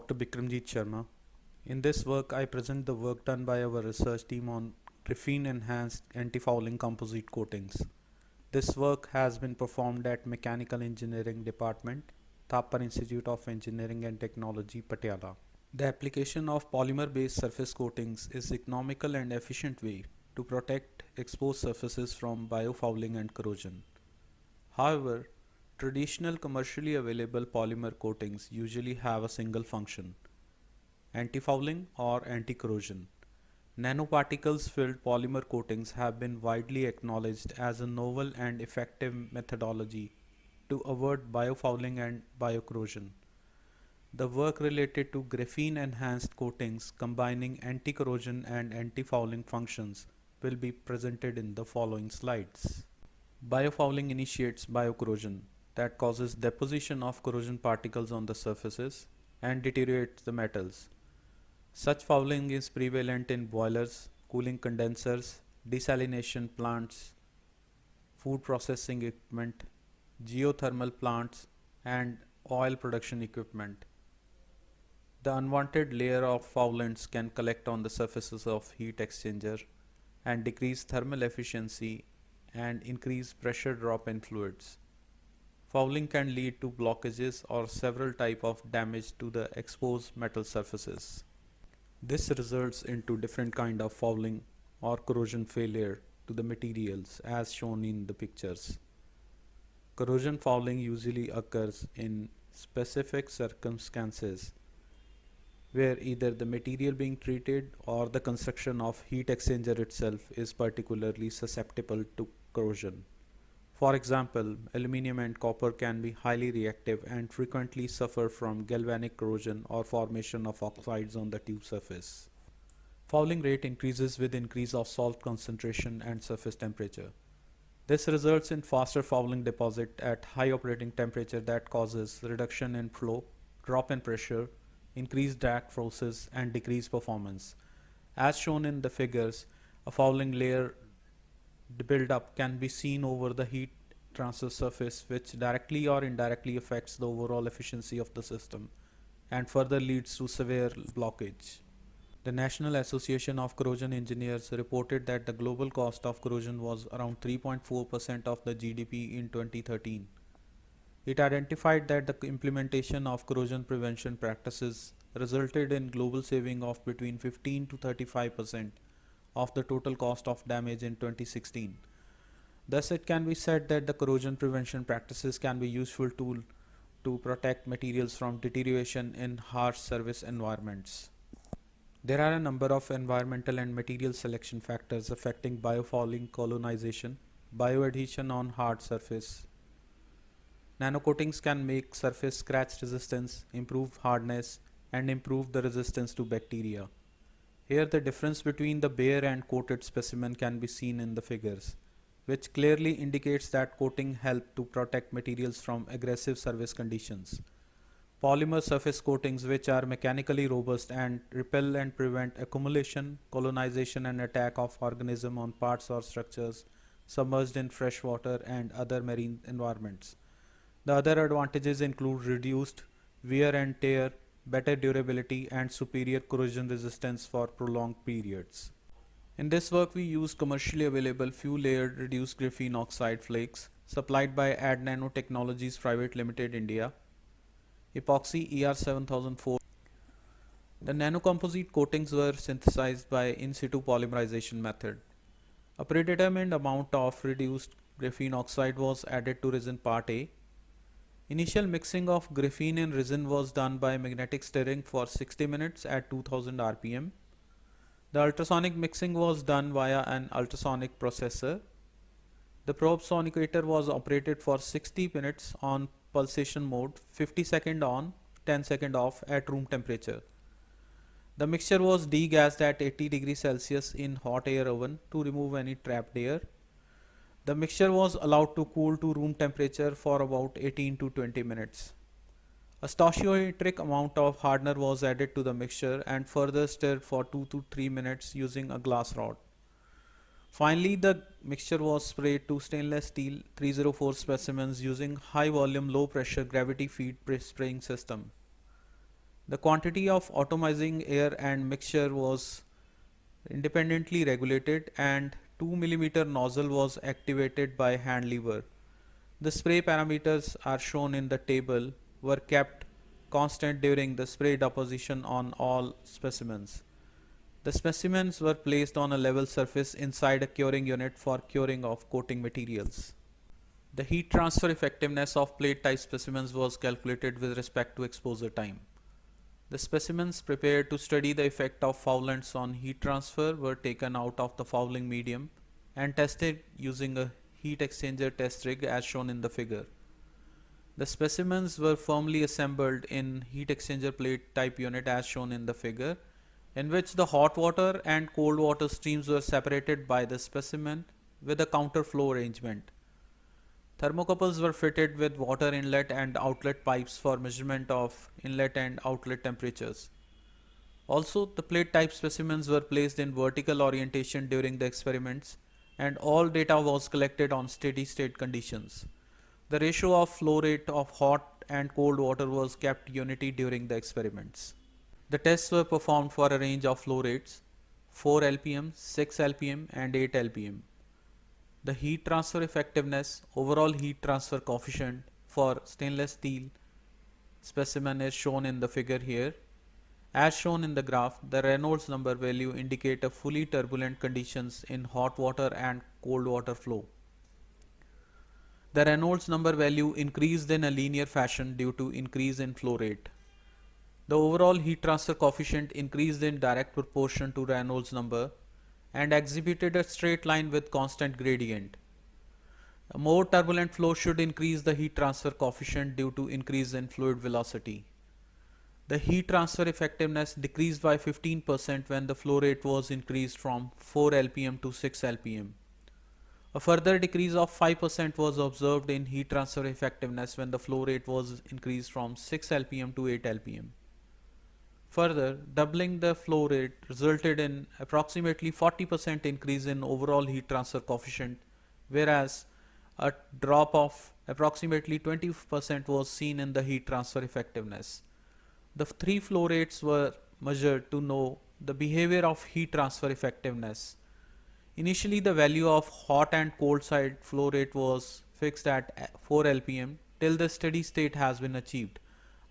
Dr. Bikramjit Sharma. In this work, I present the work done by our research team on graphene enhanced anti-fouling composite coatings. This work has been performed at Mechanical Engineering Department, Thapar Institute of Engineering and Technology, Patiala. The application of polymer-based surface coatings is economical and efficient way to protect exposed surfaces from biofouling and corrosion. However, traditional commercially available polymer coatings usually have a single function: anti-fouling or anti-corrosion. Nanoparticles filled polymer coatings have been widely acknowledged as a novel and effective methodology to avert biofouling and biocorrosion. The work related to graphene enhanced coatings combining anti-corrosion and anti-fouling functions will be presented in the following slides. Biofouling initiates biocorrosion that causes deposition of corrosion particles on the surfaces and deteriorates the metals. Such fouling is prevalent in boilers, cooling condensers, desalination plants, food processing equipment, geothermal plants, and oil production equipment. The unwanted layer of foulants can collect on the surfaces of heat exchanger and decrease thermal efficiency and increase pressure drop in fluids. Fouling can lead to blockages or several types of damage to the exposed metal surfaces. This results into different kind of fouling or corrosion failure to the materials as shown in the pictures. Corrosion fouling usually occurs in specific circumstances where either the material being treated or the construction of heat exchanger itself is particularly susceptible to corrosion. For example, aluminium and copper can be highly reactive and frequently suffer from galvanic corrosion or formation of oxides on the tube surface. Fouling rate increases with increase of salt concentration and surface temperature. This results in faster fouling deposit at high operating temperature that causes reduction in flow, drop in pressure, increased drag forces, and decreased performance. As shown in the figures, a fouling layer buildup can be seen over the heat transfer surface, which directly or indirectly affects the overall efficiency of the system and further leads to severe blockage. The National Association of Corrosion Engineers reported that the global cost of corrosion was around 3.4% of the GDP in 2013. It identified that the implementation of corrosion prevention practices resulted in global saving of between 15 to 35% of the total cost of damage in 2016. Thus, it can be said that the corrosion prevention practices can be a useful tool to protect materials from deterioration in harsh service environments. There are a number of environmental and material selection factors affecting biofouling colonization, bioadhesion on hard surface. Nanocoatings can make surface scratch resistance, improve hardness, and improve the resistance to bacteria. Here the difference between the bare and coated specimen can be seen in the figures, which clearly indicates that coating helps to protect materials from aggressive service conditions. Polymer surface coatings, which are mechanically robust and repel and prevent accumulation, colonization, and attack of organisms on parts or structures submerged in fresh water and other marine environments. The other advantages include reduced wear and tear, better durability, and superior corrosion resistance for prolonged periods. In this work, we used commercially available few-layered reduced graphene oxide flakes supplied by Ad Nano Technologies Private Limited, India, epoxy ER7004. The nanocomposite coatings were synthesized by in situ polymerization method. A predetermined amount of reduced graphene oxide was added to resin part A. Initial mixing of graphene and resin was done by magnetic stirring for 60 minutes at 2000 rpm. The ultrasonic mixing was done via an ultrasonic processor. The probe sonicator was operated for 60 minutes on pulsation mode, 50 seconds on, 10 seconds off at room temperature. The mixture was degassed at 80 degrees Celsius in hot air oven to remove any trapped air. The mixture was allowed to cool to room temperature for about 18 to 20 minutes. A stoichiometric amount of hardener was added to the mixture and further stirred for 2 to 3 minutes using a glass rod. Finally, the mixture was sprayed to stainless steel 304 specimens using high volume low pressure gravity feed spraying system. The quantity of atomizing air and mixture was independently regulated, and 2 millimeter nozzle was activated by hand lever. The spray parameters are shown in the table were kept constant during the spray deposition on all specimens. The specimens were placed on a level surface inside a curing unit for curing of coating materials. The heat transfer effectiveness of plate type specimens was calculated with respect to exposure time. The specimens prepared to study the effect of foulants on heat transfer were taken out of the fouling medium and tested using a heat exchanger test rig as shown in the figure. The specimens were firmly assembled in heat exchanger plate type unit as shown in the figure, in which the hot water and cold water streams were separated by the specimen with a counterflow arrangement. Thermocouples were fitted with water inlet and outlet pipes for measurement of inlet and outlet temperatures. Also, the plate type specimens were placed in vertical orientation during the experiments, and all data was collected on steady state conditions. The ratio of flow rate of hot and cold water was kept unity during the experiments. The tests were performed for a range of flow rates 4 lpm, 6 lpm and 8 lpm. The heat transfer effectiveness, overall heat transfer coefficient for stainless steel specimen is shown in the figure here. As shown in the graph, the Reynolds number value indicate a fully turbulent conditions in hot water and cold water flow. The Reynolds number value increased in a linear fashion due to increase in flow rate. The overall heat transfer coefficient increased in direct proportion to Reynolds number and exhibited a straight line with constant gradient. A more turbulent flow should increase the heat transfer coefficient due to increase in fluid velocity. The heat transfer effectiveness decreased by 15% when the flow rate was increased from 4 lpm to 6 lpm. A further decrease of 5% was observed in heat transfer effectiveness when the flow rate was increased from 6 lpm to 8 lpm. Further, doubling the flow rate resulted in approximately 40% increase in overall heat transfer coefficient, whereas a drop of approximately 20% was seen in the heat transfer effectiveness. The three flow rates were measured to know the behavior of heat transfer effectiveness. Initially, the value of hot and cold side flow rate was fixed at 4 lpm till the steady state has been achieved.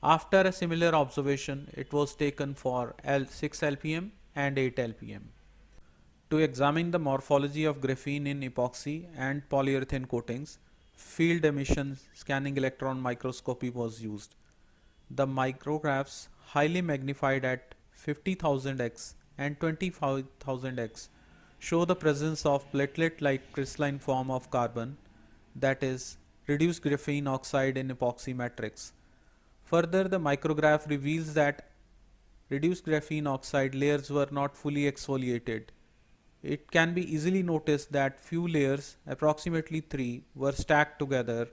After a similar observation, it was taken for 6 lpm and 8 lpm. To examine the morphology of graphene in epoxy and polyurethane coatings, field emission scanning electron microscopy was used. The micrographs, highly magnified at 50,000x and 25,000x, show the presence of platelet-like crystalline form of carbon, that is, reduced graphene oxide in epoxy matrix. Further, the micrograph reveals that reduced graphene oxide layers were not fully exfoliated. It can be easily noticed that few layers, approximately 3, were stacked together,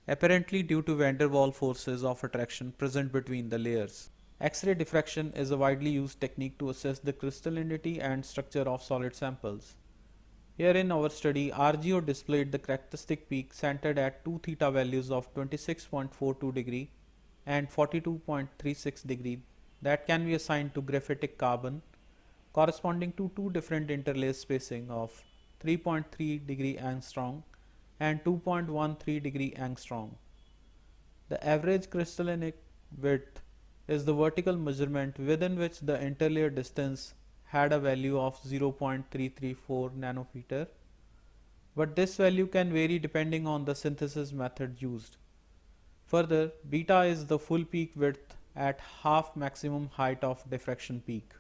apparently due to van der Waals forces of attraction present between the layers. X-ray diffraction is a widely used technique to assess the crystallinity and structure of solid samples. Here in our study, RGO displayed the characteristic peak centered at two theta values of 26.42 degree and 42.36 degree that can be assigned to graphitic carbon corresponding to two different interlace spacing of 3.3 degree angstrom and 2.13 degree angstrom. The average crystalline width is the vertical measurement within which the interlayer distance had a value of 0.334 nanometer, but this value can vary depending on the synthesis method used. Further, beta is the full peak width at half maximum height of diffraction peak.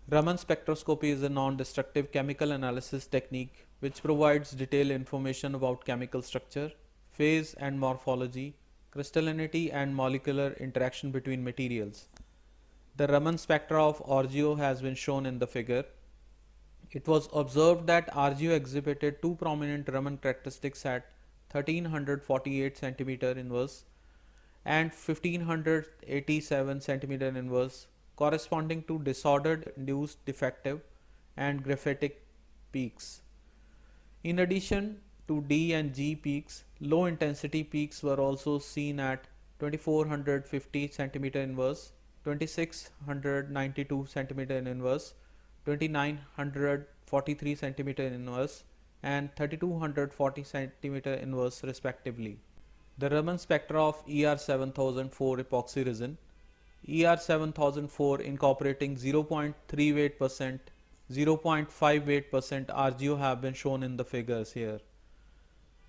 Raman spectroscopy is a non-destructive chemical analysis technique which provides detailed information about chemical structure, phase and morphology, crystallinity and molecular interaction between materials. The Raman spectra of RGO has been shown in the figure. It was observed that RGO exhibited two prominent Raman characteristics at 1348 cm inverse and 1587 cm inverse, corresponding to disordered induced defective and graphitic peaks. In addition to D and G peaks, low intensity peaks were also seen at 2450 cm inverse 2692 centimeter inverse, 2943 centimeter inverse, and 3240 centimeter inverse respectively. The Raman spectra of ER7004 epoxy resin, ER7004 incorporating 0.3 weight%, 0.5 weight% RGO have been shown in the figures here.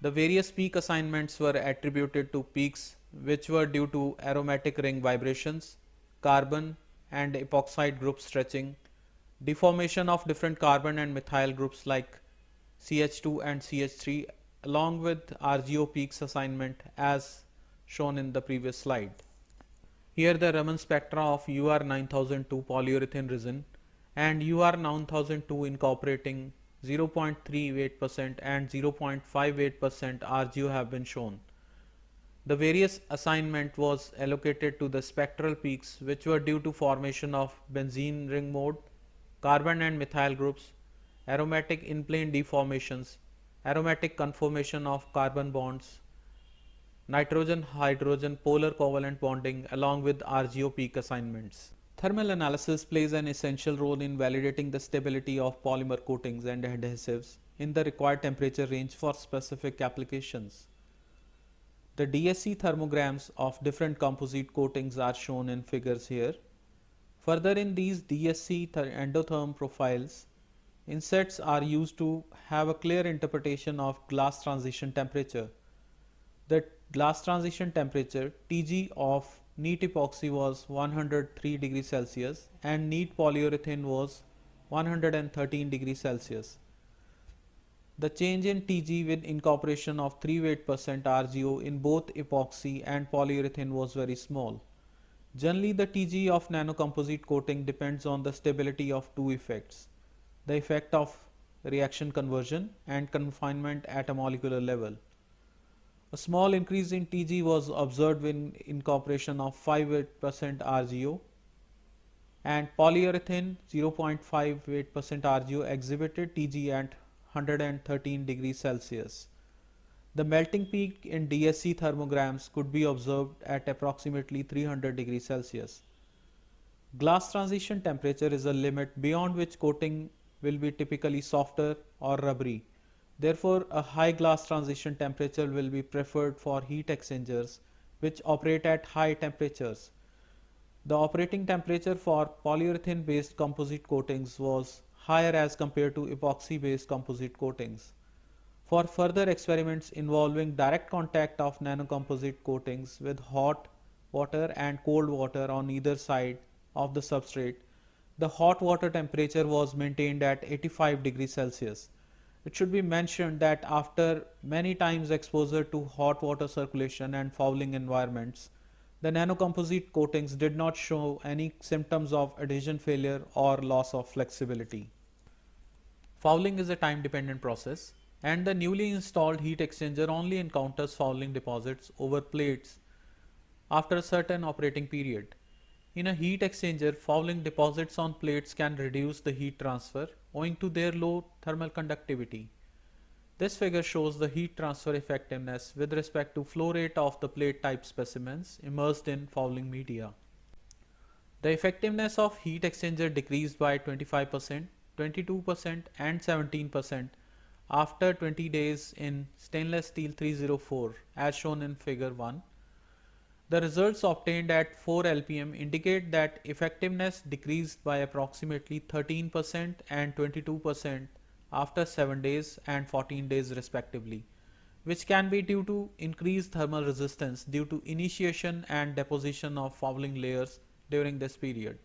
The various peak assignments were attributed to peaks which were due to aromatic ring vibrations, carbon and epoxide group stretching, deformation of different carbon and methyl groups like CH2 and CH3, along with RGO peaks assignment as shown in the previous slide. Here the Raman spectra of UR9002 polyurethane resin and UR9002 incorporating 0.3 weight% and 0.5 weight% RGO have been shown. The various assignment was allocated to the spectral peaks which were due to formation of benzene ring mode, carbon and methyl groups, aromatic in-plane deformations, aromatic conformation of carbon bonds, nitrogen hydrogen polar covalent bonding along with RGO peak assignments. Thermal analysis plays an essential role in validating the stability of polymer coatings and adhesives in the required temperature range for specific applications. The DSC thermograms of different composite coatings are shown in figures here. Further, in these DSC endotherm profiles, insets are used to have a clear interpretation of glass transition temperature. The glass transition temperature Tg of neat epoxy was 103 degrees Celsius and neat polyurethane was 113 degrees Celsius. The change in Tg with incorporation of 3 weight% RGO in both epoxy and polyurethane was very small. Generally, the Tg of nanocomposite coating depends on the stability of two effects: the effect of reaction conversion and confinement at a molecular level. A small increase in Tg was observed with incorporation of 5% RGO, and polyurethane 0.5% RGO exhibited Tg at 113 degrees Celsius. The melting peak in DSC thermograms could be observed at approximately 300 degrees Celsius. Glass transition temperature is a limit beyond which coating will be typically softer or rubbery. Therefore, a high glass transition temperature will be preferred for heat exchangers which operate at high temperatures. The operating temperature for polyurethane based composite coatings was higher as compared to epoxy based composite coatings. For further experiments involving direct contact of nanocomposite coatings with hot water and cold water on either side of the substrate, the hot water temperature was maintained at 85 degrees Celsius. It should be mentioned that after many times exposure to hot water circulation and fouling environments, the nanocomposite coatings did not show any symptoms of adhesion failure or loss of flexibility. Fouling is a time-dependent process, and the newly installed heat exchanger only encounters fouling deposits over plates after a certain operating period. In a heat exchanger, fouling deposits on plates can reduce the heat transfer owing to their low thermal conductivity. This figure shows the heat transfer effectiveness with respect to flow rate of the plate type specimens immersed in fouling media. The effectiveness of heat exchanger decreased by 25%, 22% and 17% after 20 days in stainless steel 304 as shown in figure 1. The results obtained at 4 LPM indicate that effectiveness decreased by approximately 13% and 22% after 7 days and 14 days respectively, which can be due to increased thermal resistance due to initiation and deposition of fouling layers during this period.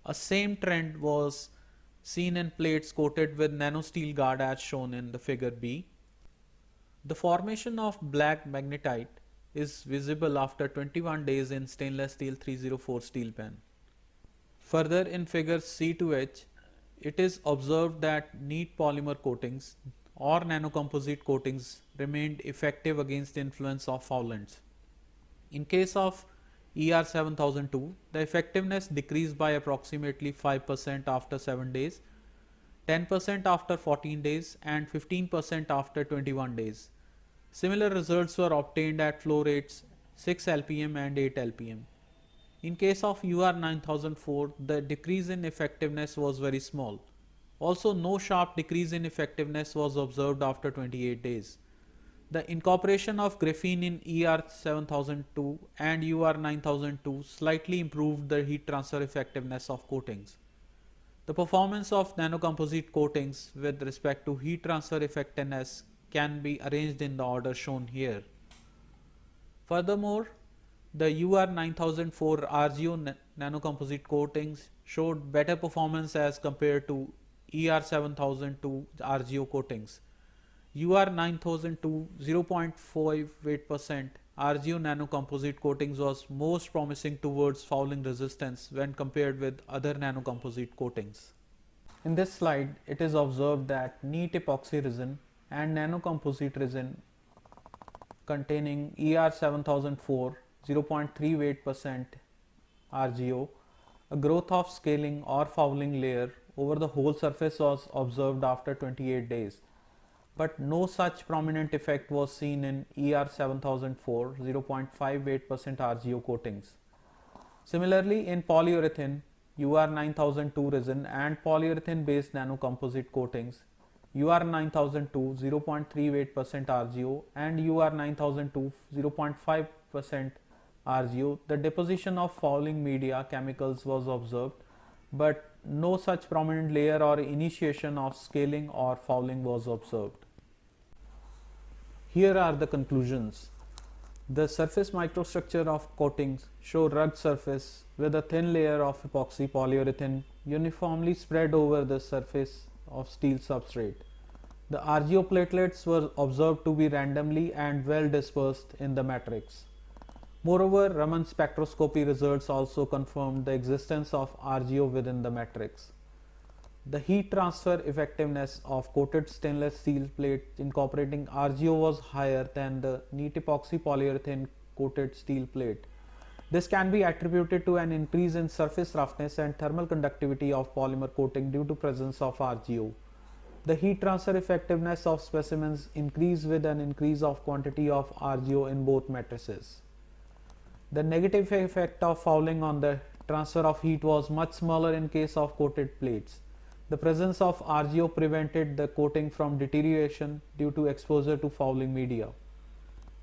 A same trend was seen in plates coated with nanosteel guard as shown in the figure B. The formation of black magnetite is visible after 21 days in stainless steel 304 steel pan. Further, in figure C2H, it is observed that neat polymer coatings or nanocomposite coatings remained effective against the influence of foulants. In case of ER7002, the effectiveness decreased by approximately 5% after 7 days, 10% after 14 days and 15% after 21 days. Similar results were obtained at flow rates 6 LPM and 8 LPM. In case of UR 9004, the decrease in effectiveness was very small. Also, no sharp decrease in effectiveness was observed after 28 days. The incorporation of graphene in ER 7002 and UR 9002 slightly improved the heat transfer effectiveness of coatings. The performance of nanocomposite coatings with respect to heat transfer effectiveness can be arranged in the order shown here. Furthermore, the UR 9004 RGO nanocomposite coatings showed better performance as compared to ER 7002 RGO coatings. UR 9002 0.58% RGO nanocomposite coatings was most promising towards fouling resistance when compared with other nanocomposite coatings. In this slide, it is observed that neat epoxy resin and nanocomposite resin containing ER 7004 0.38% RGO, a growth of scaling or fouling layer over the whole surface was observed after 28 days, but no such prominent effect was seen in ER 7004 0.58% RGO coatings. Similarly, in polyurethane, UR 9002 resin and polyurethane based nanocomposite coatings, UR 9002 0.38% RGO and UR 9002 0.5% RGO, the deposition of fouling media chemicals was observed, but no such prominent layer or initiation of scaling or fouling was observed. Here are the conclusions. The surface microstructure of coatings show rugged surface with a thin layer of epoxy polyurethane uniformly spread over the surface of steel substrate. The RGO platelets were observed to be randomly and well dispersed in the matrix. Moreover, Raman spectroscopy results also confirmed the existence of RGO within the matrix. The heat transfer effectiveness of coated stainless steel plates incorporating RGO was higher than the neat epoxy polyurethane coated steel plate. This can be attributed to an increase in surface roughness and thermal conductivity of polymer coating due to presence of RGO. The heat transfer effectiveness of specimens increased with an increase of quantity of RGO in both matrices. The negative effect of fouling on the transfer of heat was much smaller in case of coated plates. The presence of RGO prevented the coating from deterioration due to exposure to fouling media,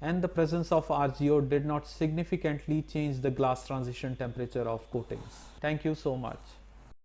and the presence of RGO did not significantly change the glass transition temperature of coatings. Thank you so much.